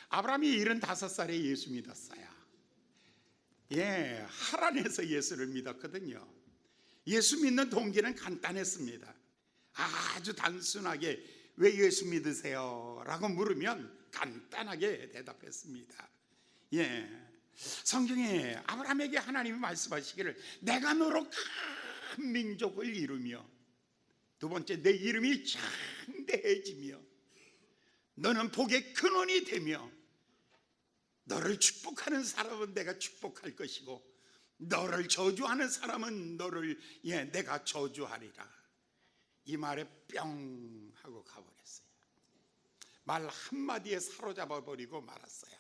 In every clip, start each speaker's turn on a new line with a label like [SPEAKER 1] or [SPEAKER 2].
[SPEAKER 1] 아브라함이 75살에 예수 믿었어요. 하란에서 예수를 믿었거든요. 예수 믿는 동기는 간단했습니다. 아주 단순하게 왜 예수 믿으세요? 라고 물으면 간단하게 대답했습니다. 성경에 아브라함에게 하나님이 말씀하시기를 내가 너로 큰 민족을 이루며, 두 번째, 내 이름이 장대해지며 너는 복의 근원이 되며 너를 축복하는 사람은 내가 축복할 것이고 너를 저주하는 사람은 내가 저주하리라. 이 말에 뿅 하고 가버렸어요. 말 한마디에 사로잡아 버리고 말았어요.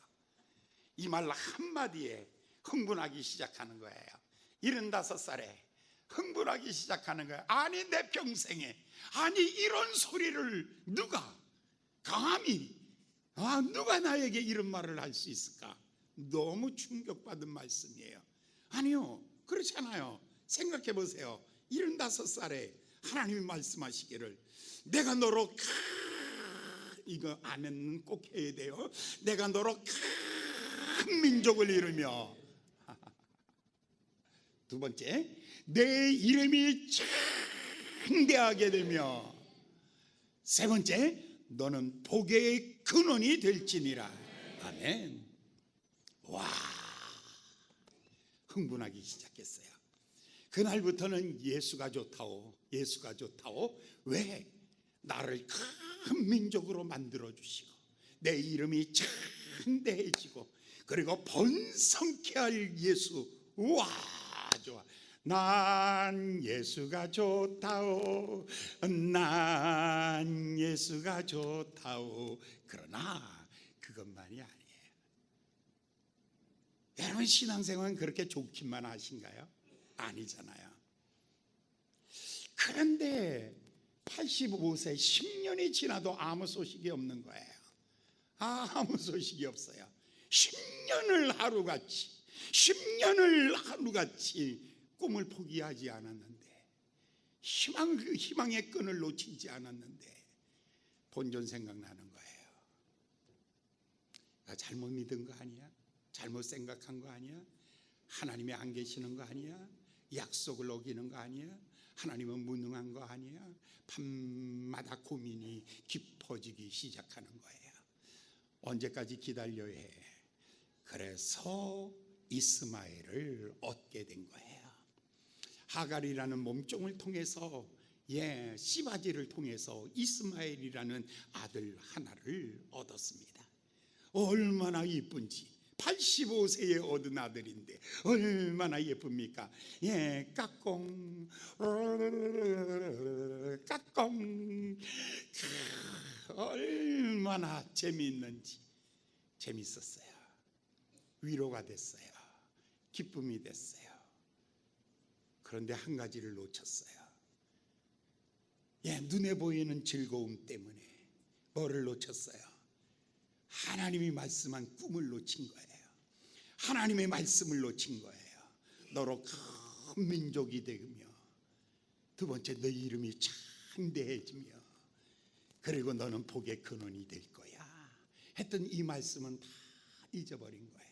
[SPEAKER 1] 이 말 한마디에 흥분하기 시작하는 거예요. 75살에 흥분하기 시작하는 거예요. 아니 내 평생에 이런 소리를 누가 감히 누가 나에게 이런 말을 할 수 있을까? 너무 충격받은 말씀이에요. 아니요, 그렇잖아요. 생각해 보세요. 75살에 하나님이 말씀하시기를 내가 너로 이거 아멘 꼭 해야 돼요. 내가 너로 큰 민족을 이루며, 두 번째, 내 이름이 장대하게 되며, 세 번째, 너는 복의 근원이 될지니라. 아멘. 와, 흥분하기 시작했어요. 그날부터는 예수가 좋다오, 예수가 좋다오. 왜? 나를 큰 민족으로 만들어 주시고 내 이름이 장대해지고 그리고 번성케 할 예수. 와, 좋아. 난 예수가 좋다오, 난 예수가 좋다오. 그러나 그것만이 아니에요. 여러분, 신앙생활은 그렇게 좋기만 하신가요? 아니잖아요. 그런데 85세 10년이 지나도 아무 소식이 없는 거예요. 아무 소식이 없어요. 10년을 하루같이 꿈을 포기하지 않았는데, 희망의 끈을 놓치지 않았는데 본전 생각나는 거예요. 나 잘못 믿은 거 아니야? 잘못 생각한 거 아니야? 하나님이 안 계시는 거 아니야? 약속을 어기는 거 아니야? 하나님은 무능한 거 아니야? 밤마다 고민이 깊어지기 시작하는 거예요. 언제까지 기다려야 해? 그래서 이스마엘을 얻게 된 거예요. 하갈이라는 몸종을 통해서, 씨바지를 통해서 이스마엘이라는 아들 하나를 얻었습니다. 얼마나 이쁜지, 85세에 얻은 아들인데 얼마나 예쁩니까? 까꿍 까꿍, 얼마나 재미있는지. 재밌었어요. 위로가 됐어요. 기쁨이 됐어요. 그런데 한 가지를 놓쳤어요. 눈에 보이는 즐거움 때문에 뭐를 놓쳤어요? 하나님이 말씀한 꿈을 놓친 거예요. 하나님의 말씀을 놓친 거예요. 너로 큰 민족이 되며, 두 번째, 너 이름이 장대해지며, 그리고 너는 복의 근원이 될 거야 했던 이 말씀은 다 잊어버린 거예요.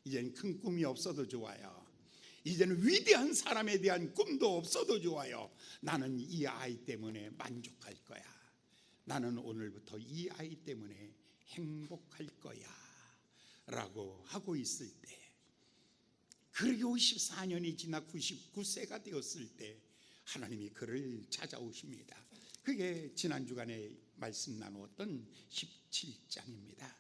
[SPEAKER 1] 이제는 큰 꿈이 없어도 좋아요. 이제는 위대한 사람에 대한 꿈도 없어도 좋아요. 나는 이 아이 때문에 만족할 거야. 나는 오늘부터 이 아이 때문에 행복할 거야 라고 하고 있을 때, 그리고 14년이 지나 99세가 되었을 때 하나님이 그를 찾아오십니다. 그게 지난 주간에 말씀 나누었던 17장입니다.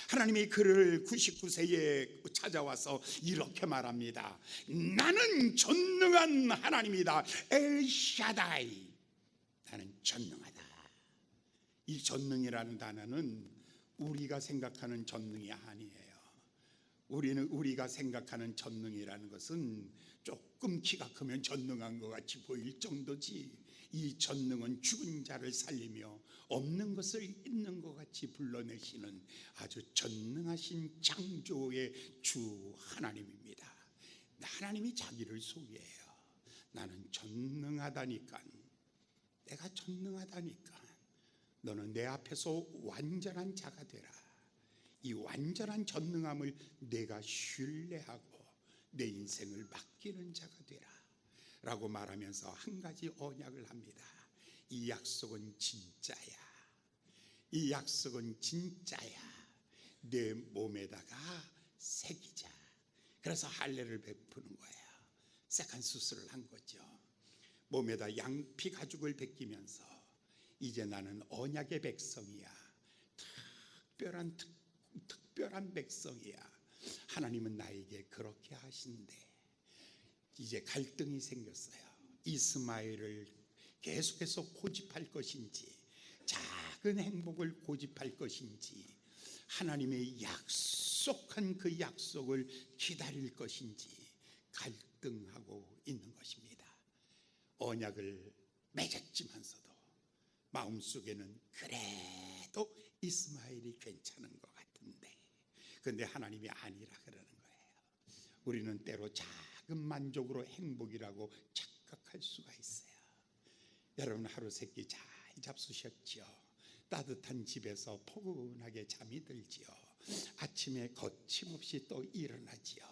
[SPEAKER 1] 하나님이 그를 99세에 찾아와서 이렇게 말합니다. 나는 전능한 하나님이다. 엘샤다이. 나는 전능하다. 이 전능이라는 단어는 우리가 생각하는 전능이 아니에요. 우리가 생각하는 전능이라는 것은 조금 키가 크면 전능한 것 같이 보일 정도지, 이 전능은 죽은 자를 살리며 없는 것을 있는 것 같이 불러내시는 아주 전능하신 창조의 주 하나님입니다. 하나님이 자기를 소개해요. 나는 전능하다니까, 내가 전능하다니까 너는 내 앞에서 완전한 자가 되라. 이 완전한 전능함을 내가 신뢰하고 내 인생을 맡기는 자가 되라 라고 말하면서 한 가지 언약을 합니다. 이 약속은 진짜야. 이 약속은 진짜야. 내 몸에다가 새기자. 그래서 할례를 베푸는 거예요. 세컨 수술을 한 거죠. 몸에다 양피 가죽을 베끼면서 이제 나는 언약의 백성이야. 특별한 백성이야. 하나님은 나에게 그렇게 하신대. 이제 갈등이 생겼어요. 이스마엘을 계속해서 고집할 것인지, 작은 행복을 고집할 것인지, 하나님의 약속한 그 약속을 기다릴 것인지 갈등하고 있는 것입니다. 언약을 맺었지만서도 마음속에는 그래도 이스마엘이 괜찮은 것 같은데, 그런데 하나님이 아니라 그러는 거예요. 우리는 때로 작은 만족으로 행복이라고 착각할 수가 있어요. 여러분 하루 세끼 잘 잡수셨죠? 따뜻한 집에서 포근하게 잠이 들지요. 아침에 거침없이 또 일어나지요.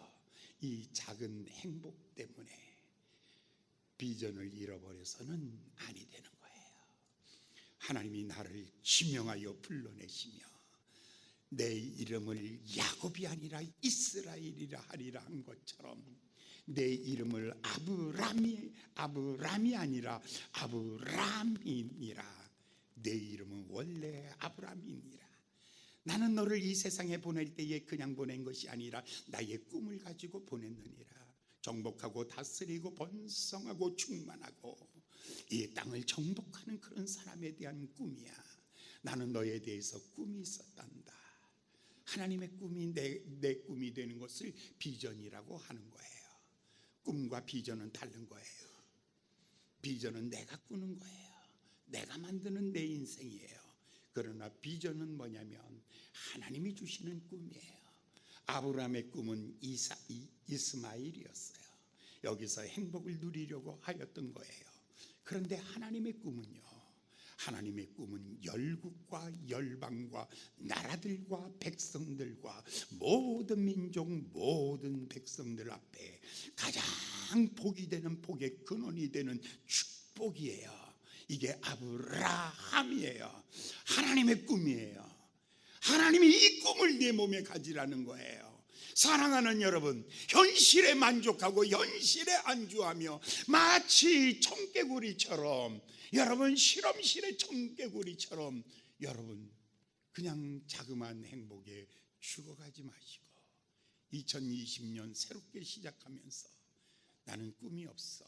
[SPEAKER 1] 이 작은 행복 때문에 비전을 잃어버려서는 아니 되는 거예요. 하나님이 나를 지명하여 불러내시며 내 이름을 야곱이 아니라 이스라엘이라 하리라 한 것처럼 내 이름을 아브람이 아니라 아브람이니라. 내 이름은 원래 아브람이니라. 나는 너를 이 세상에 보낼 때에 그냥 보낸 것이 아니라 나의 꿈을 가지고 보냈느니라. 정복하고 다스리고 번성하고 충만하고 이 땅을 정복하는 그런 사람에 대한 꿈이야. 나는 너에 대해서 꿈이 있었단다. 하나님의 꿈이 내 꿈이 되는 것을 비전이라고 하는 거예요. 꿈과 비전은 다른 거예요. 비전은 내가 꾸는 거예요. 내가 만드는 내 인생이에요. 그러나 비전은 뭐냐면 하나님이 주시는 꿈이에요. 아브라함의 꿈은 이스마엘이었어요. 여기서 행복을 누리려고 하였던 거예요. 그런데 하나님의 꿈은요, 하나님의 꿈은 열국과 열방과 나라들과 백성들과 모든 민족 모든 백성들 앞에 가장 복이 되는 복의 근원이 되는 축복이에요. 이게 아브라함이에요. 하나님의 꿈이에요. 하나님이 이 꿈을 내 몸에 가지라는 거예요. 사랑하는 여러분, 현실에 만족하고 현실에 안주하며 마치 청개구리처럼, 여러분 실험실의 청개구리처럼 여러분 그냥 자그마한 행복에 죽어가지 마시고 2020년 새롭게 시작하면서 나는 꿈이 없어,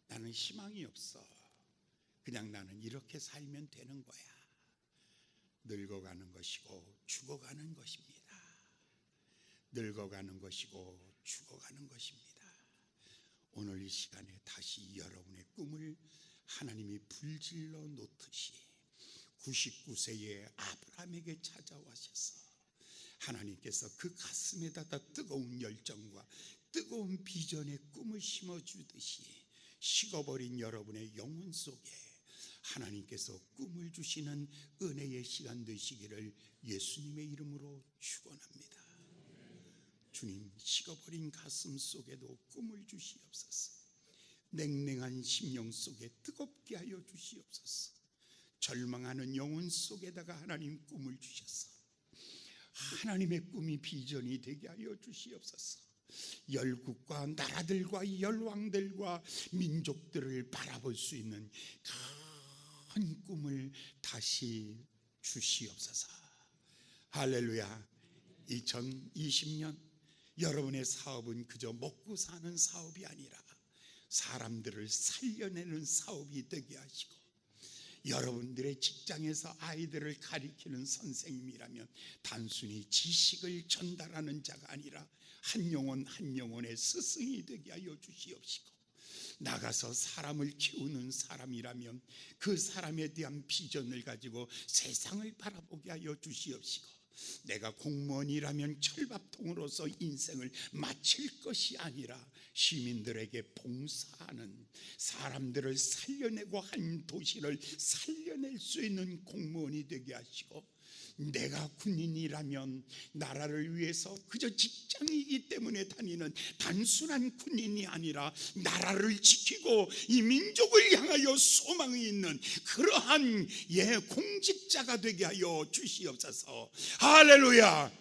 [SPEAKER 1] 나는 희망이 없어, 그냥 나는 이렇게 살면 되는 거야. 늙어가는 것이고 죽어가는 것입니다. 늙어가는 것이고 죽어가는 것입니다. 오늘 이 시간에 다시 여러분의 꿈을 하나님이 불질러 놓듯이 99세의 아브라함에게 찾아와셔서 하나님께서 그 가슴에다가 뜨거운 열정과 뜨거운 비전의 꿈을 심어주듯이 식어버린 여러분의 영혼 속에 하나님께서 꿈을 주시는 은혜의 시간 되시기를 예수님의 이름으로 축원합니다. 주님, 식어버린 가슴 속에도 꿈을 주시옵소서. 냉랭한 심령 속에 뜨겁게 하여 주시옵소서. 절망하는 영혼 속에다가 하나님 꿈을 주셔서 하나님의 꿈이 비전이 되게 하여 주시옵소서. 열국과 나라들과 열왕들과 민족들을 바라볼 수 있는 큰 꿈을 다시 주시옵소서. 할렐루야. 2020년 여러분의 사업은 그저 먹고 사는 사업이 아니라 사람들을 살려내는 사업이 되게 하시고, 여러분들의 직장에서 아이들을 가리키는 선생님이라면 단순히 지식을 전달하는 자가 아니라 한 영혼 한 영혼의 스승이 되게 하여 주시옵시고, 나가서 사람을 키우는 사람이라면 그 사람에 대한 비전을 가지고 세상을 바라보게 하여 주시옵시고, 내가 공무원이라면 철밥통으로서 인생을 마칠 것이 아니라 시민들에게 봉사하는, 사람들을 살려내고 한 도시를 살려낼 수 있는 공무원이 되게 하시고, 내가 군인이라면 나라를 위해서 그저 직장이기 때문에 다니는 단순한 군인이 아니라 나라를 지키고 이 민족을 향하여 소망이 있는 그러한 공직자가 되게 하여 주시옵소서. 할렐루야.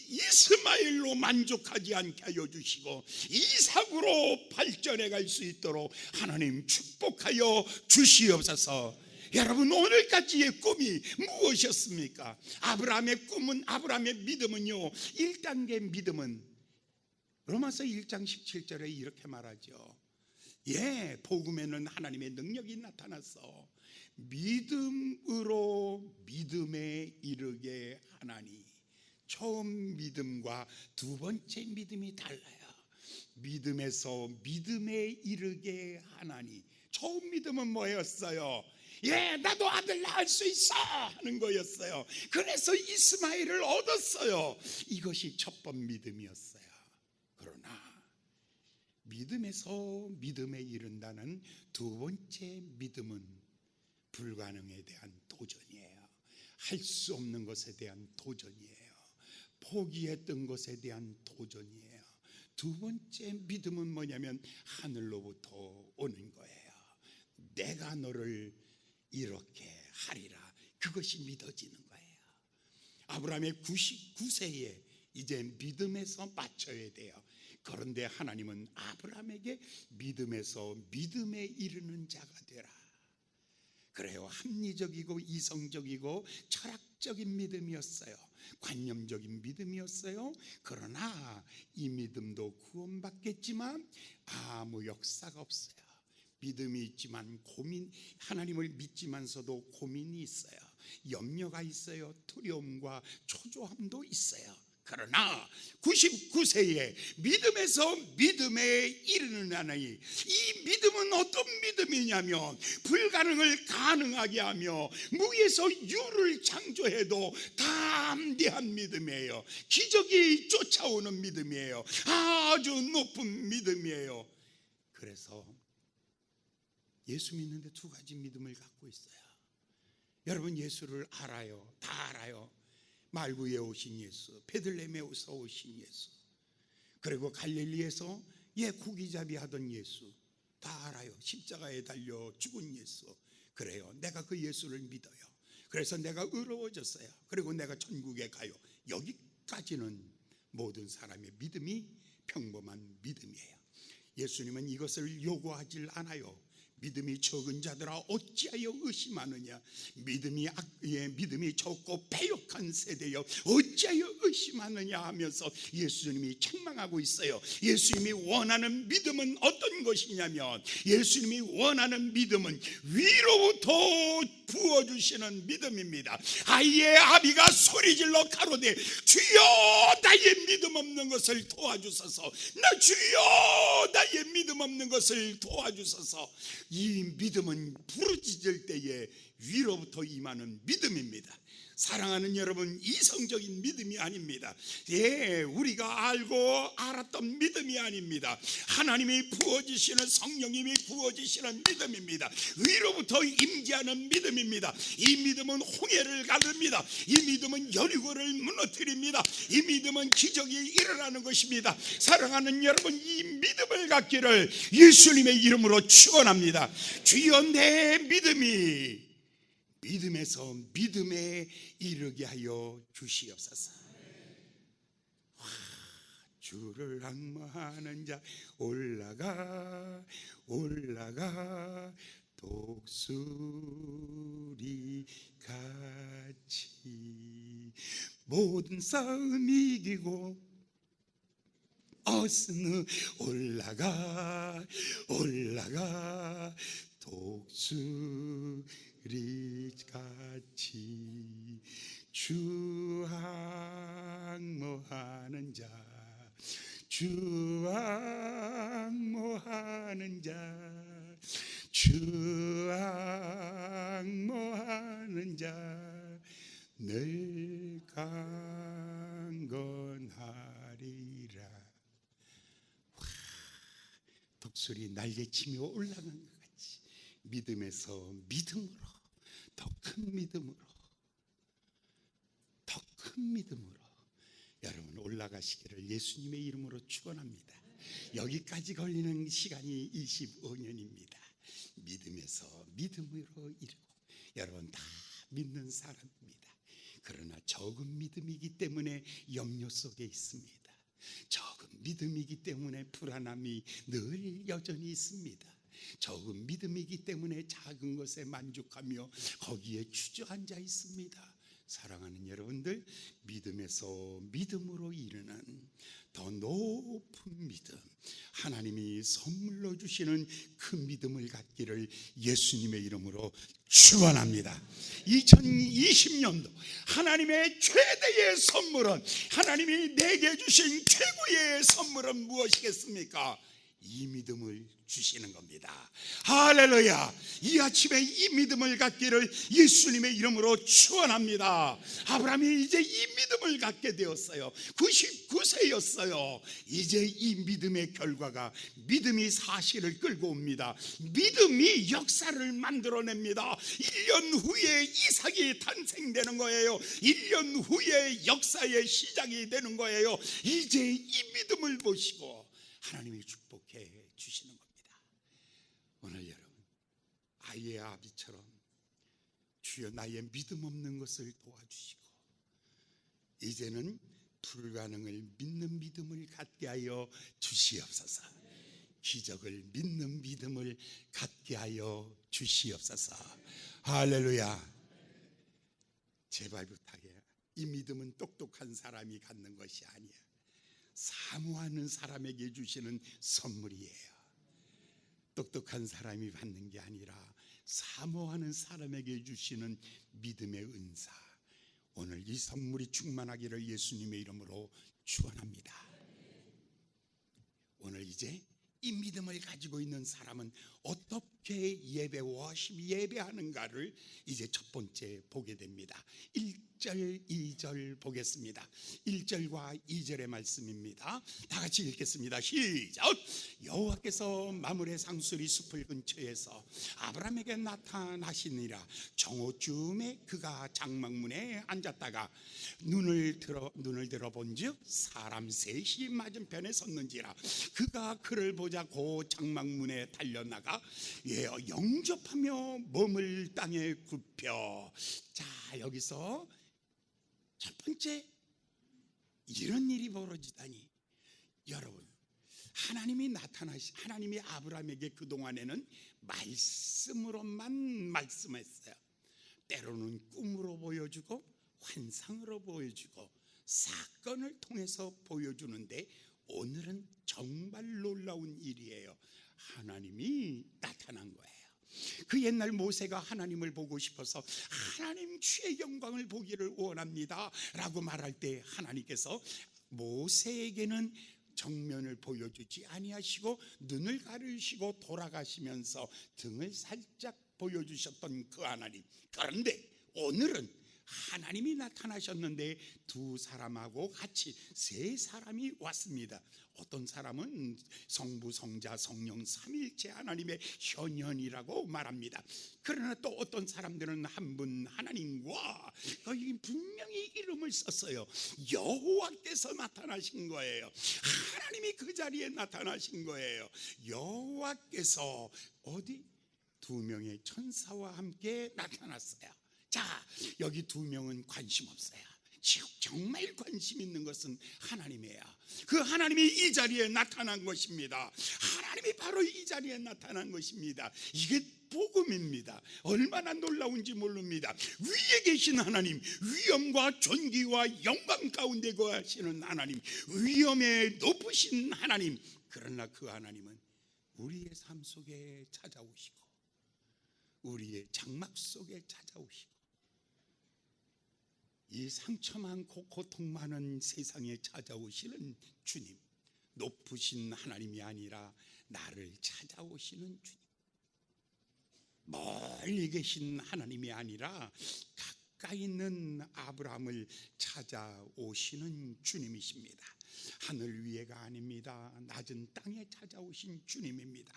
[SPEAKER 1] 이스마엘로 만족하지 않게 하여 주시고 이삭으로 발전해 갈 수 있도록 하나님 축복하여 주시옵소서. 여러분, 오늘까지의 꿈이 무엇이었습니까? 아브라함의 꿈은, 아브라함의 믿음은요, 1단계 믿음은 로마서 1장 17절에 이렇게 말하죠. 복음에는 하나님의 능력이 나타났어 믿음으로 믿음에 이르게 하나니. 처음 믿음과 두 번째 믿음이 달라요. 믿음에서 믿음에 이르게 하나니. 처음 믿음은 뭐였어요? 나도 아들 낳을 수 있어 하는 거였어요. 그래서 이스마엘을 얻었어요. 이것이 첫 번 믿음이었어요. 그러나 믿음에서 믿음에 이른다는 두 번째 믿음은 불가능에 대한 도전이에요. 할 수 없는 것에 대한 도전이에요. 포기했던 것에 대한 도전이에요. 두 번째 믿음은 뭐냐면 하늘로부터 오는 거예요. 내가 너를 이렇게 하리라. 그것이 믿어지는 거예요. 아브라함의 99세에 이제 믿음에서 맞춰야 돼요. 그런데 하나님은 아브라함에게 믿음에서 믿음에 이르는 자가 되라. 그래요. 합리적이고 이성적이고 철학적인 믿음이었어요. 관념적인 믿음이었어요. 그러나 이 믿음도 구원받겠지만 아무 역사가 없어요. 믿음이 있지만 하나님을 믿지만서도 고민이 있어요. 염려가 있어요. 두려움과 초조함도 있어요. 그러나 99세에 믿음에서 믿음에 이르는 하나님, 이 믿음은 어떤 믿음이냐면 불가능을 가능하게 하며 무에서 유를 창조해도 담대한 믿음이에요. 기적이 쫓아오는 믿음이에요. 아주 높은 믿음이에요. 그래서 예수 믿는데 두 가지 믿음을 갖고 있어요. 여러분, 예수를 알아요. 다 알아요. 말구에 오신 예수, 베들레헴에서 오신 예수, 그리고 갈릴리에서 고기잡이 하던 예수 다 알아요. 십자가에 달려 죽은 예수. 그래요. 내가 그 예수를 믿어요. 그래서 내가 의로워졌어요. 그리고 내가 천국에 가요. 여기까지는 모든 사람의 믿음이 평범한 믿음이에요. 예수님은 이것을 요구하질 않아요. 믿음이 적은 자들아 어찌하여 의심하느냐. 믿음이 적고 패역한 세대여 어찌하여 의심하느냐 하면서 예수님이 책망하고 있어요. 예수님이 원하는 믿음은 어떤 것이냐면, 예수님이 원하는 믿음은 위로부터 부어주시는 믿음입니다. 아이의 아비가 소리질러 가로되 주여 나의 믿음 없는 것을 도와주소서. 주여 나의 믿음 없는 것을 도와주소서. 이 믿음은 부르짖을 때에 위로부터 임하는 믿음입니다. 사랑하는 여러분, 이성적인 믿음이 아닙니다. 우리가 알고 알았던 믿음이 아닙니다. 하나님이 부어주시는, 성령님이 부어주시는 믿음입니다. 위로부터 임재하는 믿음입니다. 이 믿음은 홍해를 가릅니다. 이 믿음은 여리고를 무너뜨립니다. 이 믿음은 기적이 일어나는 것입니다. 사랑하는 여러분, 이 믿음을 갖기를 예수님의 이름으로 축원합니다. 주여 내 믿음이 믿음에서 믿음에 이르게 하여 주시옵소서. 주를 앙모하는 자 올라가 독수리 같이 모든 싸움 이기고 어스는 올라가 독수리 같이 주 앙모하는 자 늘 강건하리라. 독수리 날개치며 올라간 것 같이 믿음에서 믿음으로, 더 큰 믿음으로 더 큰 믿음으로 여러분 올라가시기를 예수님의 이름으로 축원합니다. 여기까지 걸리는 시간이 25년입니다. 믿음에서 믿음으로 이르고 여러분 다 믿는 사람입니다. 그러나 적은 믿음이기 때문에 염려 속에 있습니다. 적은 믿음이기 때문에 불안함이 늘 여전히 있습니다. 적은 믿음이기 때문에 작은 것에 만족하며 거기에 주저앉아 있습니다. 사랑하는 여러분들, 믿음에서 믿음으로 이르는 더 높은 믿음, 하나님이 선물로 주시는 그 믿음을 갖기를 예수님의 이름으로 축원합니다. 2020년도 하나님의 최대의 선물은, 하나님이 내게 주신 최고의 선물은 무엇이겠습니까? 이 믿음을 주시는 겁니다. 할렐루야. 이 아침에 이 믿음을 갖기를 예수님의 이름으로 축원합니다. 아브라함이 이제 이 믿음을 갖게 되었어요. 99세였어요 이제 이 믿음의 결과가, 믿음이 사실을 끌고 옵니다. 믿음이 역사를 만들어냅니다. 1년 후에 이삭이 탄생되는 거예요. 1년 후에 역사의 시작이 되는 거예요. 이제 이 믿음을 보시고 하나님이 축복해 주시는 겁니다. 오늘 여러분, 아이의 아비처럼 주여 나의 믿음 없는 것을 도와주시고 이제는 불가능을 믿는 믿음을 갖게 하여 주시옵소서. 기적을 믿는 믿음을 갖게 하여 주시옵소서. 할렐루야. 제발 부탁해. 이 믿음은 똑똑한 사람이 갖는 것이 아니야. 사모하는 사람에게 주시는 선물이에요. 똑똑한 사람이 받는 게 아니라 사모하는 사람에게 주시는 믿음의 은사. 오늘 이 선물이 충만하기를 예수님의 이름으로 축원합니다. 오늘 이제 이 믿음을 가지고 있는 사람은 어떻게 예배, 워십 예배하는가를 이제 첫 번째 보게 됩니다. 1절, 2절 보겠습니다. 1절과 2절의 말씀입니다. 다 같이 읽겠습니다. 시작. 여호와께서 마므레 상수리 숲을 근처에서 아브라함에게 나타나시니라. 정오쯤에 그가 장막문에 앉았다가 눈을 들어 본즉 사람 셋이 맞은편에 섰는지라. 그가 그를 보자고 장막문에 달려나가 영접하며 몸을 땅에 굽혀. 자, 여기서 첫 번째, 이런 일이 벌어지다니. 여러분, 하나님이 아브라함에게 그동안에는 말씀으로만 말씀했어요. 때로는 꿈으로 보여주고 환상으로 보여주고 사건을 통해서 보여주는데 오늘은 정말 놀라운 일이에요. 하나님이 나타난 거예요. 그 옛날 모세가 하나님을 보고 싶어서 하나님 주의 영광을 보기를 원합니다 라고 말할 때 하나님께서 모세에게는 정면을 보여주지 아니하시고 눈을 가르시고 돌아가시면서 등을 살짝 보여주셨던 그 하나님. 그런데 오늘은 하나님이 나타나셨는데 두 사람하고 같이 세 사람이 왔습니다. 어떤 사람은 성부, 성자, 성령 삼일체 하나님의 현현이라고 말합니다. 그러나 또 어떤 사람들은 한 분 하나님과 거기 분명히 이름을 썼어요. 여호와께서 나타나신 거예요. 하나님이 그 자리에 나타나신 거예요. 여호와께서 어디? 두 명의 천사와 함께 나타났어요. 자, 여기 두 명은 관심 없어요. 정말 관심 있는 것은 하나님이에요. 그 하나님이 이 자리에 나타난 것입니다. 하나님이 바로 이 자리에 나타난 것입니다. 이게 복음입니다. 얼마나 놀라운지 모릅니다. 위에 계신 하나님, 위엄과 존귀와 영광 가운데 거하시는 하나님, 위엄에 높으신 하나님. 그러나 그 하나님은 우리의 삶 속에 찾아오시고 우리의 장막 속에 찾아오시고 이 상처 많고 고통 많은 세상에 찾아오시는 주님, 높으신 하나님이 아니라 나를 찾아오시는 주님, 멀리 계신 하나님이 아니라 가까이 있는 아브라함을 찾아오시는 주님이십니다. 하늘 위에가 아닙니다. 낮은 땅에 찾아오신 주님입니다.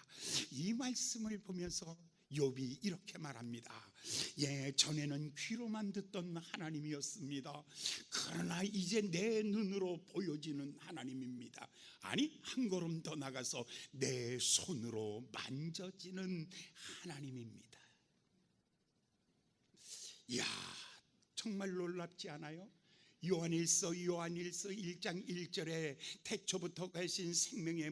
[SPEAKER 1] 이 말씀을 보면서 욥이 이렇게 말합니다. 전에는 귀로만 듣던 하나님이었습니다. 그러나 이제 내 눈으로 보여지는 하나님입니다. 아니, 한 걸음 더 나가서 내 손으로 만져지는 하나님입니다. 이야, 정말 놀랍지 않아요? 요한일서 1장 1절에 태초부터 계신 생명의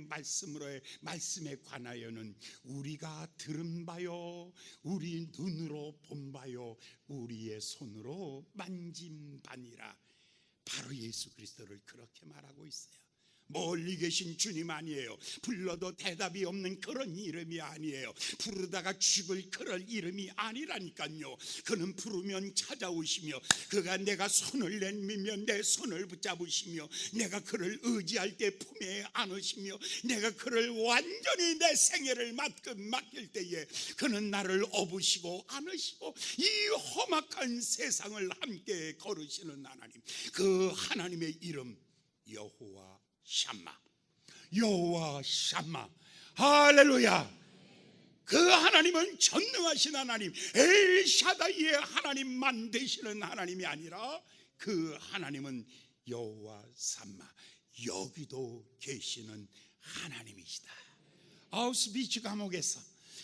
[SPEAKER 1] 말씀에 관하여는 우리가 들은 바요, 우리 눈으로 본 바요, 우리의 손으로 만진 바니라. 바로 예수 그리스도를 그렇게 말하고 있어요. 멀리 계신 주님 아니에요. 불러도 대답이 없는 그런 이름이 아니에요. 부르다가 죽을 그럴 이름이 아니라니까요. 그는 부르면 찾아오시며, 그가 내가 손을 내밀면 내 손을 붙잡으시며, 내가 그를 의지할 때 품에 안으시며, 내가 그를 완전히 내 생애를 맡길 때에 그는 나를 업으시고 안으시고 이 험악한 세상을 함께 걸으시는 하나님, 그 하나님의 이름 여호와 샴마, 여호와 샴마. 할렐루야. 그 하나님은 전능하신 하나님, 엘샤다이의 하나님만 되시는 하나님이 아니라 그 하나님은 여호와 샴마, 여기도 계시는 하나님이시다. 아우슈비츠 감옥에서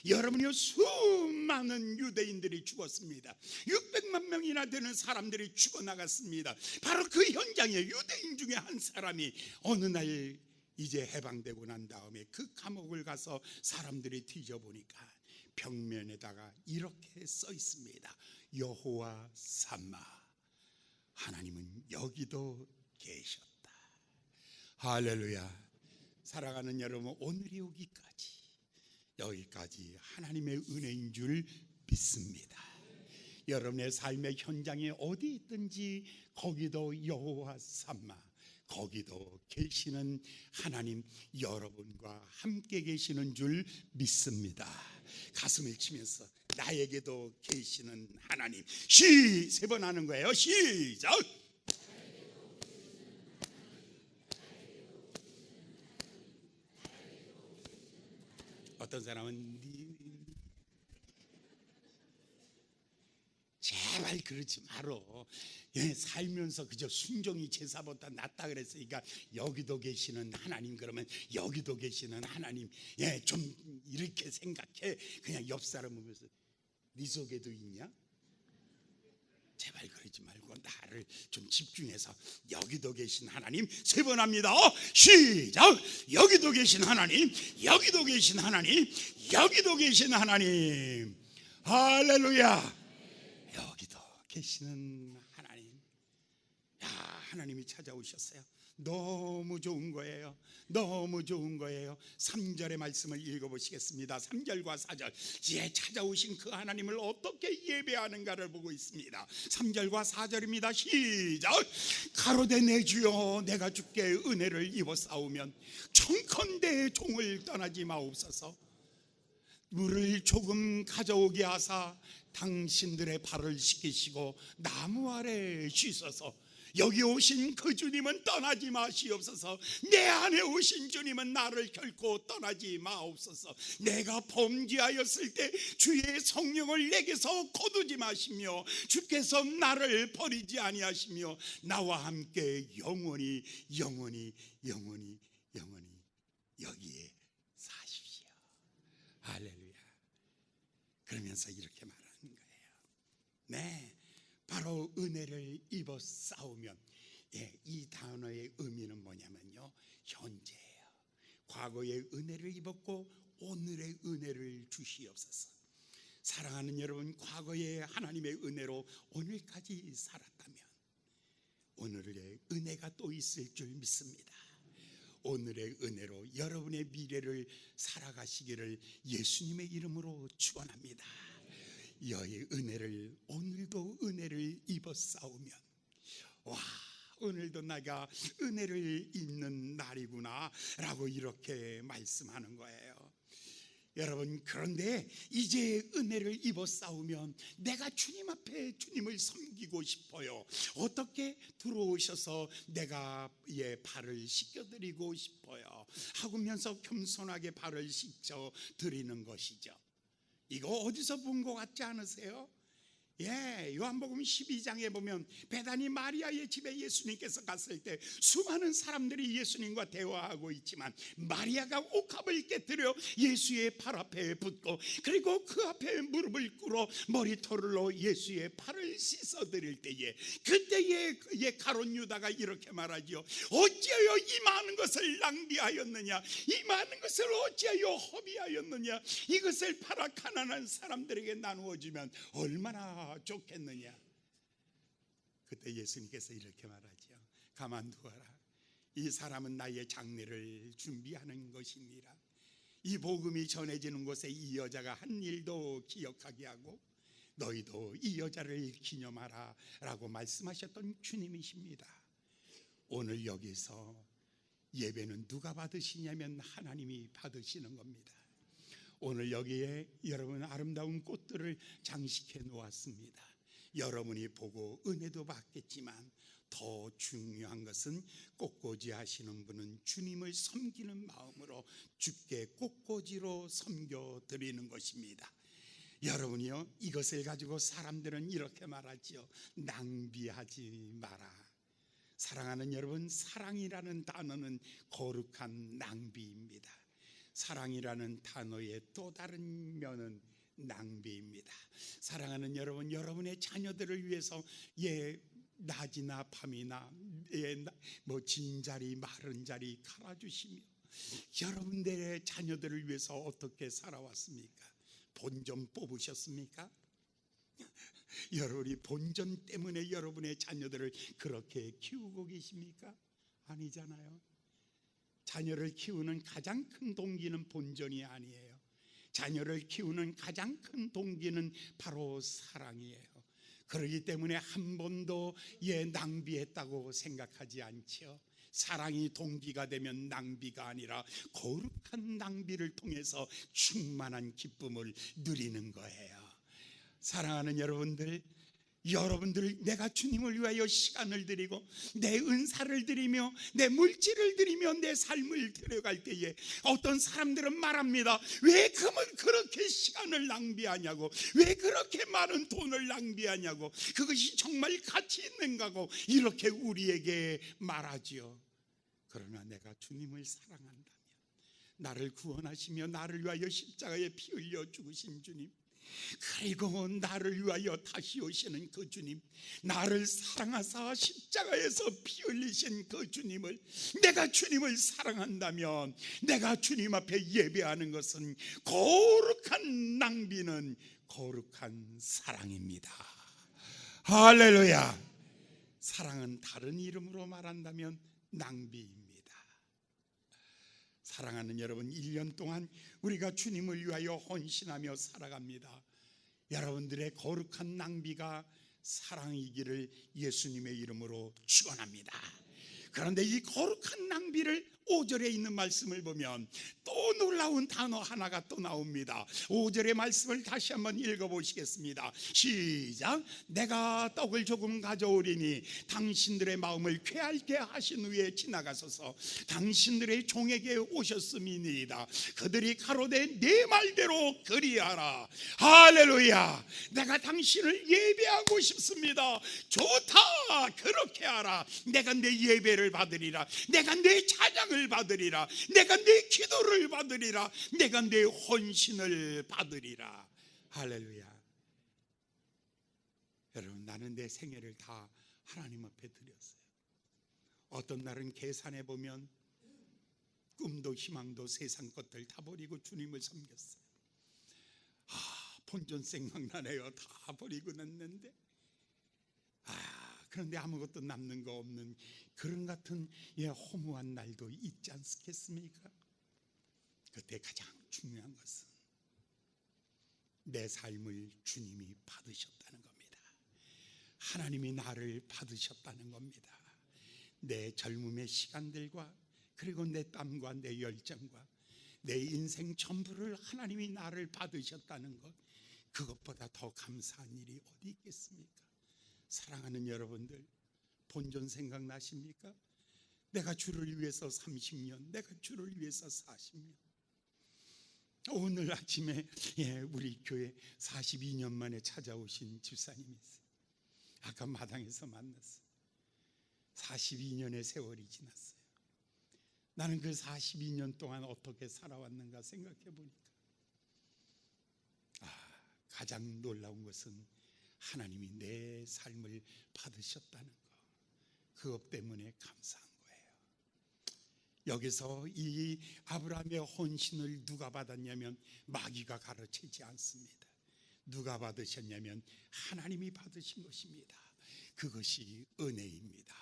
[SPEAKER 1] 여러분이요, 수많은 유대인들이 죽었습니다. 600만 명이나 되는 사람들이 죽어나갔습니다. 바로 그 현장에 유대인 중에 한 사람이 어느 날 이제 해방되고 난 다음에 그 감옥을 가서 사람들이 뒤져보니까 벽면에다가 이렇게 써 있습니다. 여호와 샴마, 하나님은 여기도 계셨다. 할렐루야. 사랑하는 여러분, 오늘이 여기까지 하나님의 은혜인 줄 믿습니다. 여러분의 삶의 현장에 어디 있든지 거기도 여호와 샴마, 거기도 계시는 하나님, 여러분과 함께 계시는 줄 믿습니다. 가슴을 치면서 나에게도 계시는 하나님, 세 번 하는 거예요. 시작. 어떤 사람은 제발 그러지 말어. 살면서 그저 순종이 제사보다 낫다 그랬으니까 여기도 계시는 하나님, 그러면 여기도 계시는 하나님, 좀 이렇게 생각해. 그냥 옆 사람 보면서 네 속에도 있냐? 제발 그러지 말고 나를 좀 집중해서 여기도 계신 하나님, 세 번 합니다. 시작. 여기도 계신 하나님, 여기도 계신 하나님, 여기도 계신 하나님. 할렐루야. 여기도 계시는 하나님. 야, 하나님이 찾아오셨어요. 너무 좋은 거예요. 너무 좋은 거예요. 3절의 말씀을 읽어보시겠습니다. 3절과 4절. 이제 찾아오신 그 하나님을 어떻게 예배하는가를 보고 있습니다. 3절과 4절입니다. 시작. 가로되 내 주여, 내가 주께 은혜를 입어 싸우면 청컨대 종을 떠나지 마옵소서. 물을 조금 가져오게 하사 당신들의 발을 씻기시고 나무 아래 쉬소서. 여기 오신 그 주님은 떠나지 마시옵소서. 내 안에 오신 주님은 나를 결코 떠나지 마옵소서. 내가 범죄하였을 때 주의 성령을 내게서 거두지 마시며 주께서 나를 버리지 아니하시며 나와 함께 영원히 여기에 사십시오. 할렐루야. 그러면서 이렇게 말하는 거예요. 네, 바로 은혜를 입어 싸우면, 이 단어의 의미는 뭐냐면요, 현재예요. 과거의 은혜를 입었고 오늘의 은혜를 주시옵소서. 사랑하는 여러분, 과거의 하나님의 은혜로 오늘까지 살았다면 오늘의 은혜가 또 있을 줄 믿습니다. 오늘의 은혜로 여러분의 미래를 살아가시기를 예수님의 이름으로 축원합니다. 여의 은혜를, 오늘도 은혜를 입어 싸우면, 와, 오늘도 내가 은혜를 입는 날이구나 라고 이렇게 말씀하는 거예요. 여러분, 그런데 이제 은혜를 입어 싸우면 내가 주님 앞에 주님을 섬기고 싶어요. 어떻게? 들어오셔서 내가 발을 씻겨드리고 싶어요 하면서 겸손하게 발을 씻겨 드리는 것이죠. 이거 어디서 본 것 같지 않으세요? 예, 요한복음 12장에 보면 베다니 마리아의 집에 예수님께서 갔을 때 수많은 사람들이 예수님과 대화하고 있지만 마리아가 옥합을 깨뜨려 예수의 발 앞에 붙고 그리고 그 앞에 무릎을 꿇어 머리털로 예수의 발을 씻어드릴 때에 그때에 가룟 유다가 이렇게 말하지요. 어찌하여 이 많은 것을 낭비하였느냐, 이 많은 것을 어찌하여 허비하였느냐, 이것을 팔아 가난한 사람들에게 나누어 주면 얼마나 좋겠느냐. 그때 예수님께서 이렇게 말하죠. 가만두어라. 이 사람은 나의 장례를 준비하는 것이니라. 이 복음이 전해지는 곳에 이 여자가 한 일도 기억하게 하고 너희도 이 여자를 기념하라 라고 말씀하셨던 주님이십니다. 오늘 여기서 예배는 누가 받으시냐면 하나님이 받으시는 겁니다. 오늘 여기에 여러분 아름다운 꽃들을 장식해 놓았습니다. 여러분이 보고 은혜도 받겠지만 더 중요한 것은 꽃꽂이 하시는 분은 주님을 섬기는 마음으로 주께 꽃꽂이로 섬겨드리는 것입니다. 여러분이요, 이것을 가지고 사람들은 이렇게 말하지요. 낭비하지 마라. 사랑하는 여러분, 사랑이라는 단어는 거룩한 낭비입니다. 사랑이라는 단어의 또 다른 면은 낭비입니다. 사랑하는 여러분, 여러분의 자녀들을 위해서 낮이나 밤이나 진 자리 마른 자리 갈아주시며 여러분들의 자녀들을 위해서 어떻게 살아왔습니까? 본전 뽑으셨습니까? 여러분이 본전 때문에 여러분의 자녀들을 그렇게 키우고 계십니까? 아니잖아요. 자녀를 키우는 가장 큰 동기는 본전이 아니에요. 자녀를 키우는 가장 큰 동기는 바로 사랑이에요. 그렇기 때문에 한 번도 낭비했다고 생각하지 않죠. 사랑이 동기가 되면 낭비가 아니라 거룩한 낭비를 통해서 충만한 기쁨을 누리는 거예요. 사랑하는 여러분들, 내가 주님을 위하여 시간을 드리고 내 은사를 드리며 내 물질을 드리며 내 삶을 들어갈 때에 어떤 사람들은 말합니다. 왜 그렇게 시간을 낭비하냐고, 왜 그렇게 많은 돈을 낭비하냐고, 그것이 정말 가치 있는가고 이렇게 우리에게 말하지요. 그러나 내가 주님을 사랑한다면, 나를 구원하시며 나를 위하여 십자가에 피 흘려 죽으신 주님, 그리고 나를 위하여 다시 오시는 그 주님, 나를 사랑하사 십자가에서 피 흘리신 그 주님을, 내가 주님을 사랑한다면 내가 주님 앞에 예배하는 것은 거룩한 낭비는 거룩한 사랑입니다. 할렐루야. 사랑은 다른 이름으로 말한다면 낭비입니다. 사랑하는 여러분, 1년 동안 우리가 주님을 위하여 헌신하며 살아갑니다. 여러분들의 거룩한 낭비가 사랑이기를 예수님의 이름으로 축원합니다. 그런데 이 거룩한 낭비를 5절에 있는 말씀을 보면 또 놀라운 단어 하나가 또 나옵니다. 5절의 말씀을 다시 한번 읽어보시겠습니다. 시작. 내가 떡을 조금 가져오리니 당신들의 마음을 쾌하게 하신 후에 지나가소서. 당신들의 종에게 오셨음이니이다. 그들이 가로되 내 말대로 그리하라. 할렐루야. 내가 당신을 예배하고 싶습니다. 좋다. 그렇게 하라. 내가 내 예배를 받으리라. 내가 내 찬양을 받으리라. 내가 내 기도를 받으리라. 내가 내 헌신을 받으리라. 할렐루야. 여러분, 나는 내 생애를 다 하나님 앞에 드렸어요. 어떤 날은 계산해 보면 꿈도 희망도 세상 것들 다 버리고 주님을 섬겼어요. 본전 생각나네요. 다 버리고 났는데 그런데 아무것도 남는 거 없는 그런 같은 허무한 날도 있지 않겠습니까? 그때 가장 중요한 것은 내 삶을 주님이 받으셨다는 겁니다. 하나님이 나를 받으셨다는 겁니다. 내 젊음의 시간들과 그리고 내 땀과 내 열정과 내 인생 전부를 하나님이 나를 받으셨다는 것, 그것보다 더 감사한 일이 어디 있겠습니까? 사랑하는 여러분들, 본전 생각나십니까? 내가 주를 위해서 30년, 내가 주를 위해서 40년, 오늘 아침에 우리 교회 42년 만에 찾아오신 집사님이 있어요. 아까 마당에서 만났어요. 42년의 세월이 지났어요. 나는 그 42년 동안 어떻게 살아왔는가 생각해 보니까 가장 놀라운 것은 하나님이 내 삶을 받으셨다는 거, 그것 때문에 감사한 거예요. 여기서 이 아브라함의 헌신을 누가 받았냐면 마귀가 가르치지 않습니다. 누가 받으셨냐면 하나님이 받으신 것입니다. 그것이 은혜입니다.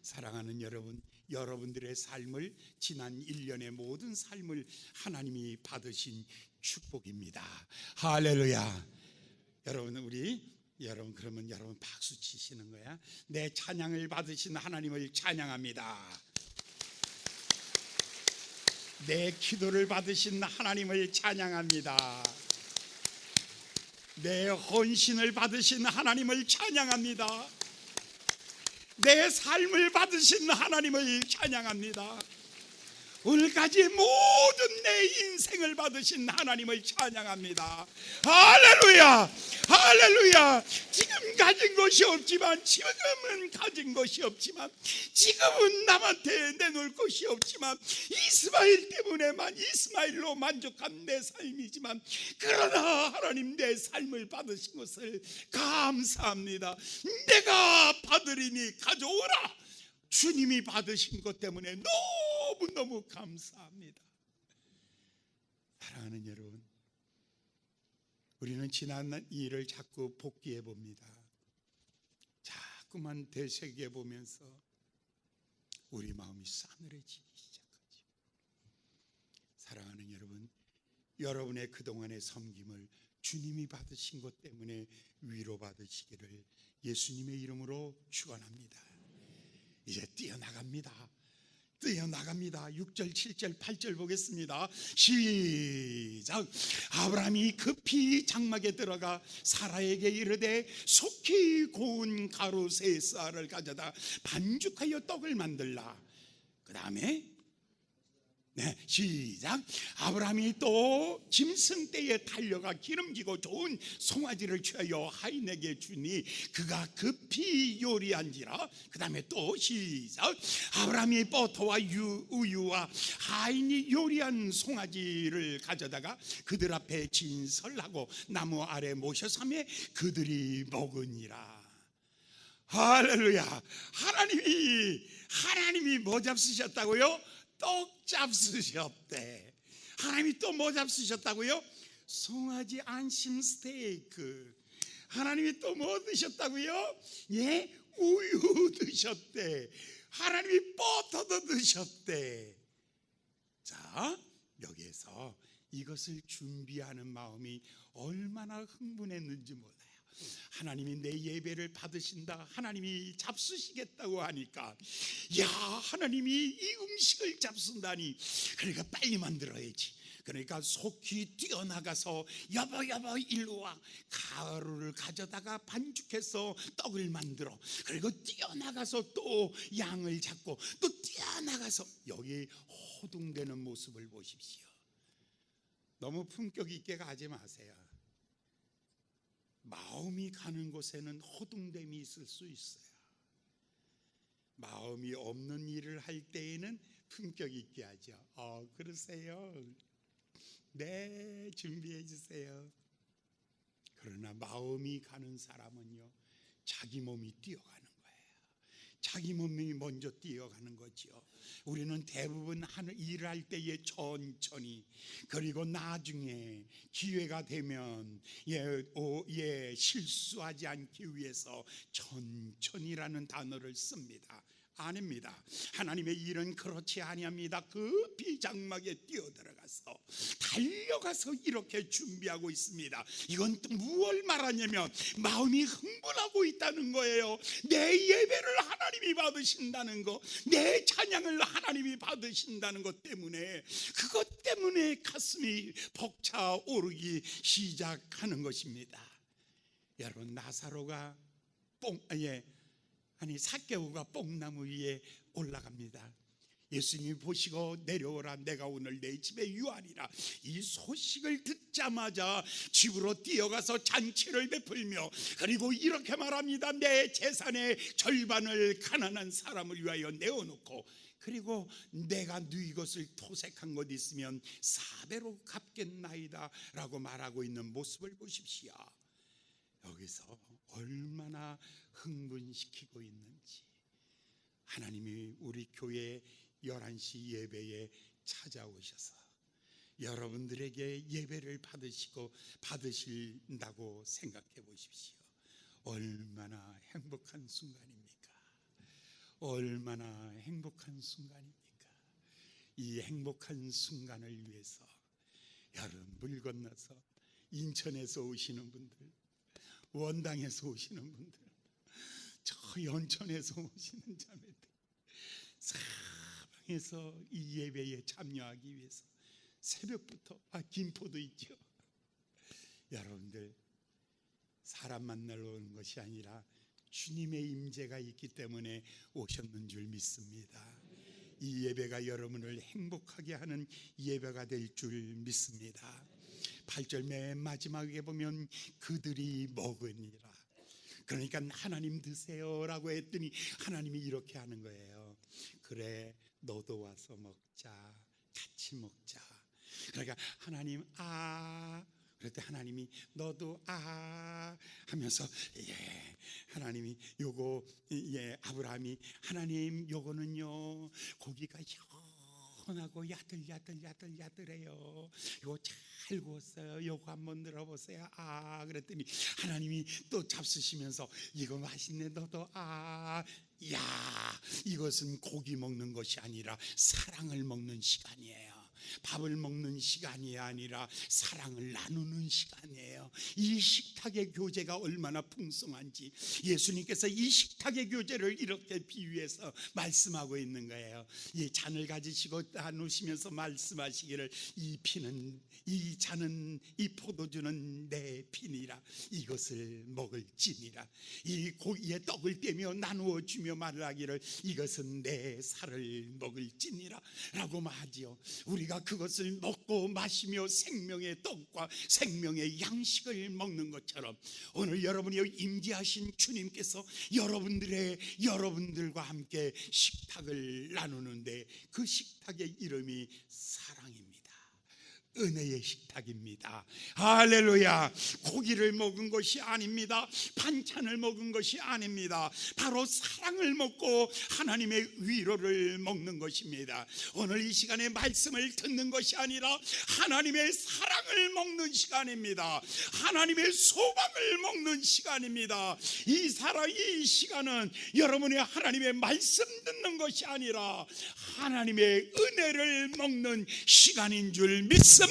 [SPEAKER 1] 사랑하는 여러분, 여러분들의 삶을, 지난 1년의 모든 삶을 하나님이 받으신 축복입니다. 할렐루야. 여러분 그러면 여러분 박수 치시는 거야. 내 찬양을 받으신 하나님을 찬양합니다. 내 기도를 받으신 하나님을 찬양합니다. 내 헌신을 받으신 하나님을 찬양합니다. 내 삶을 받으신 하나님을 찬양합니다. 오늘까지 모든 내 인생을 받으신 하나님을 찬양합니다. 할렐루야, 할렐루야. 지금 가진 것이 없지만, 지금은 가진 것이 없지만, 지금은 남한테 내놓을 것이 없지만, 이스마엘 때문에만, 이스마엘로 만족한 내 삶이지만, 그러나 하나님 내 삶을 받으신 것을 감사합니다. 내가 받으리니 가져오라. 주님이 받으신 것 때문에 너무너무 감사합니다. 사랑하는 여러분, 우리는 지난 일을 자꾸 복기해 봅니다. 자꾸만 되새겨 보면서 우리 마음이 싸늘해지기 시작하죠. 사랑하는 여러분, 여러분의 그동안의 섬김을 주님이 받으신 것 때문에 위로받으시기를 예수님의 이름으로 축원합니다. 이제 뛰어나갑니다. 6절, 7절, 8절 보겠습니다. 시작. 아브라함이 급히 장막에 들어가 사라에게 이르되 속히 고운 가루 세 쌀을 가져다 반죽하여 떡을 만들라. 그 다음에 시작. 아브라함이 또 짐승떼에 달려가 기름지고 좋은 송아지를 취하여 하인에게 주니 그가 급히 요리한지라. 그 다음에 또 시작. 아브라함이 버터와 우유와 하인이 요리한 송아지를 가져다가 그들 앞에 진설하고 나무 아래 모셔서며 그들이 먹으니라. 할렐루야. 하나님이 뭐 잡수셨다고요? 떡 잡수셨대. 하나님이 또 뭐 잡수셨다고요? 송아지 안심 스테이크. 하나님이 또 뭐 드셨다고요? 우유 드셨대. 하나님이 버터도 드셨대. 자, 여기에서 이것을 준비하는 마음이 얼마나 흥분했는지 몰라요. 하나님이 내 예배를 받으신다, 하나님이 잡수시겠다고 하니까, 야, 하나님이 이 음식을 잡순다니, 그러니까 빨리 만들어야지. 그러니까 속히 뛰어나가서 여보 일로 와. 가루를 가져다가 반죽해서 떡을 만들어. 그리고 뛰어나가서 또 양을 잡고 또 뛰어나가서, 여기 호둥대는 모습을 보십시오. 너무 품격 있게 가지 마세요. 마음이 가는 곳에는 호둥됨이 있을 수 있어요. 마음이 없는 일을 할 때에는 품격 있게 하죠. 그러세요? 네, 준비해 주세요. 그러나 마음이 가는 사람은요, 자기 몸이 뛰어가는 거예요. 자기 몸이 먼저 뛰어가는 거죠. 우리는 대부분 일을 할 때에 천천히, 그리고 나중에 기회가 되면 실수하지 않기 위해서 천천히라는 단어를 씁니다. 아닙니다. 하나님의 일은 그렇지 아니합니다. 급히 장막에 뛰어들어가서 달려가서 이렇게 준비하고 있습니다. 이건 또 무엇을 말하냐면 마음이 흥분하고 있다는 거예요. 내 예배를 하나님이 받으신다는 거, 내 찬양을 하나님이 받으신다는 것 때문에, 그것 때문에 가슴이 벅차오르기 시작하는 것입니다. 여러분, 나사로가 삭개오가 뽕나무 위에 올라갑니다. 예수님이 보시고 내려오라, 내가 오늘 내 집에 유하리라. 이 소식을 듣자마자 집으로 뛰어가서 잔치를 베풀며, 그리고 이렇게 말합니다. 내 재산의 절반을 가난한 사람을 위하여 내어놓고, 그리고 내가 네 것을 토색한 것 있으면 4배로 갚겠나이다 라고 말하고 있는 모습을 보십시오. 여기서 얼마나 흥분시키고 있는지. 하나님이 우리 교회 11시 예배에 찾아오셔서 여러분들에게 예배를 받으신다고 생각해 보십시오. 얼마나 행복한 순간입니까? 얼마나 행복한 순간입니까? 이 행복한 순간을 위해서 여러분, 물 건너서 인천에서 오시는 분들, 원당에서 오시는 분들, 저 연천에서 오시는 자매들, 사방에서 이 예배에 참여하기 위해서 새벽부터, 김포도 있죠. 여러분들, 사람 만나러 오는 것이 아니라 주님의 임재가 있기 때문에 오셨는 줄 믿습니다. 이 예배가 여러분을 행복하게 하는 예배가 될 줄 믿습니다. 8절 맨 마지막에 보면 그들이 먹으니라. 그러니까 하나님 드세요라고 했더니 하나님이 이렇게 하는 거예요. 그래, 너도 와서 먹자, 같이 먹자. 그러니까 하나님 그랬더니 하나님이 너도 하면서 하나님이 요거 아브라함이 하나님 요거는요 고기가 시원하고 야들야들해요. 요거 잘 구웠어요. 요거 한번 들어보세요. 그랬더니 하나님이 또 잡수시면서 이거 맛있네, 너도 야, 이것은 고기 먹는 것이 아니라 사랑을 먹는 시간이에요. 밥을 먹는 시간이 아니라 사랑을 나누는 시간이에요. 이 식탁의 교제가 얼마나 풍성한지 예수님께서 이 식탁의 교제를 이렇게 비유해서 말씀하고 있는 거예요. 이 잔을 가지시고 나누시면서 말씀하시기를 이 잔은 이 포도주는 내 피니라. 이것을 먹을지니라. 이 고기에 떡을 떼며 나누어 주며 말하기를 이것은 내 살을 먹을지니라 라고 말하지요. 우리가 그것을 먹고 마시며 생명의 떡과 생명의 양식을 먹는 것처럼 오늘 여러분이 임재하신 주님께서 여러분들과 함께 식탁을 나누는데 그 식탁의 이름이 사랑입니다. 은혜의 식탁입니다. 할렐루야. 고기를 먹은 것이 아닙니다. 반찬을 먹은 것이 아닙니다. 바로 사랑을 먹고 하나님의 위로를 먹는 것입니다. 오늘 이 시간에 말씀을 듣는 것이 아니라 하나님의 사랑을 먹는 시간입니다. 하나님의 소망을 먹는 시간입니다. 이 시간은 여러분의 하나님의 말씀 듣는 것이 아니라 하나님의 은혜를 먹는 시간인 줄 믿습니다.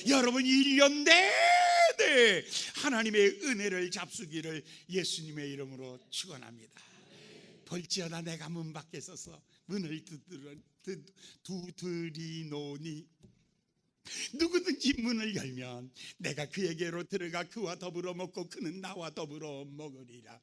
[SPEAKER 1] 여러분 1년 내내 하나님의 은혜를 잡수기를 예수님의 이름으로 축원합니다. 볼지어다 내가 문 밖에 서서 문을 두드리노니 누구든지 문을 열면 내가 그에게로 들어가 그와 더불어 먹고 그는 나와 더불어 먹으리라.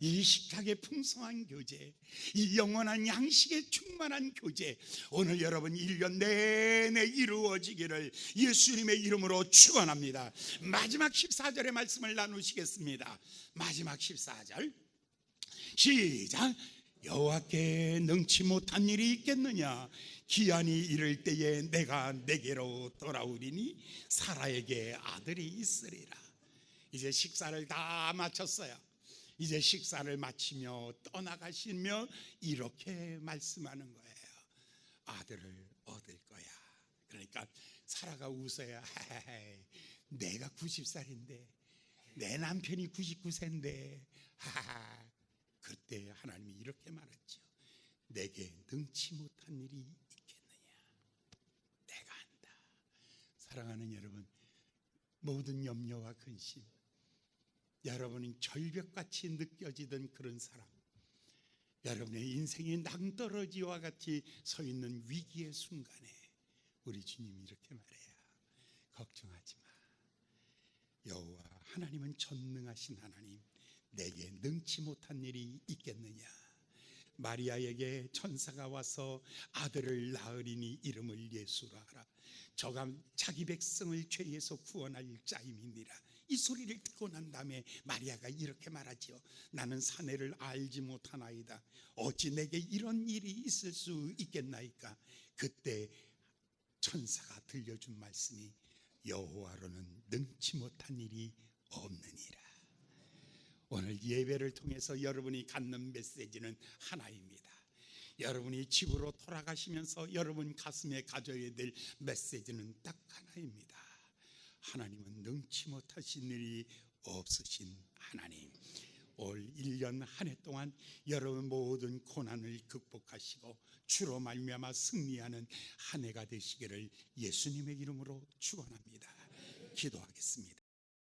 [SPEAKER 1] 이 식탁의 풍성한 교제, 이 영원한 양식에 충만한 교제, 오늘 여러분 1년 내내 이루어지기를 예수님의 이름으로 축원합니다. 마지막 14절의 말씀을 나누시겠습니다. 마지막 14절 시작. 여호와께 능치 못한 일이 있겠느냐? 기한이 이를 때에 내가 내게로 돌아오리니 사라에게 아들이 있으리라. 이제 식사를 다 마쳤어요. 이제 식사를 마치며 떠나가시며 이렇게 말씀하는 거예요. 아들을 얻을 거야. 그러니까 사라가 웃어야 내가 90살인데 내 남편이 99세인데 그때 하나님이 이렇게 말했죠. 내게 능치 못한 일이 있겠느냐? 내가 한다. 사랑하는 여러분, 모든 염려와 근심, 여러분이 절벽같이 느껴지던 그런 사람, 여러분의 인생이 낭떠러지와 같이 서 있는 위기의 순간에 우리 주님이 이렇게 말해요. 걱정하지 마. 여호와 하나님은 전능하신 하나님, 내게 능치 못한 일이 있겠느냐? 마리아에게 천사가 와서 아들을 낳으리니 이름을 예수라 하라. 저가 자기 백성을 죄에서 구원할 자임이니라. 이 소리를 듣고 난 다음에 마리아가 이렇게 말하지요. 나는 사내를 알지 못하나이다. 어찌 내게 이런 일이 있을 수 있겠나이까. 그때 천사가 들려준 말씀이 여호와로는 능치 못한 일이 없느니라. 오늘 예배를 통해서 여러분이 갖는 메시지는 하나입니다. 여러분이 집으로 돌아가시면서 여러분 가슴에 가져야 될 메시지는 딱 하나입니다. 하나님은 능치 못하신 일이 없으신 하나님. 올 1년 한 해 동안 여러분 모든 고난을 극복하시고 주로 말미암아 승리하는 한 해가 되시기를 예수님의 이름으로 축원합니다. 기도하겠습니다.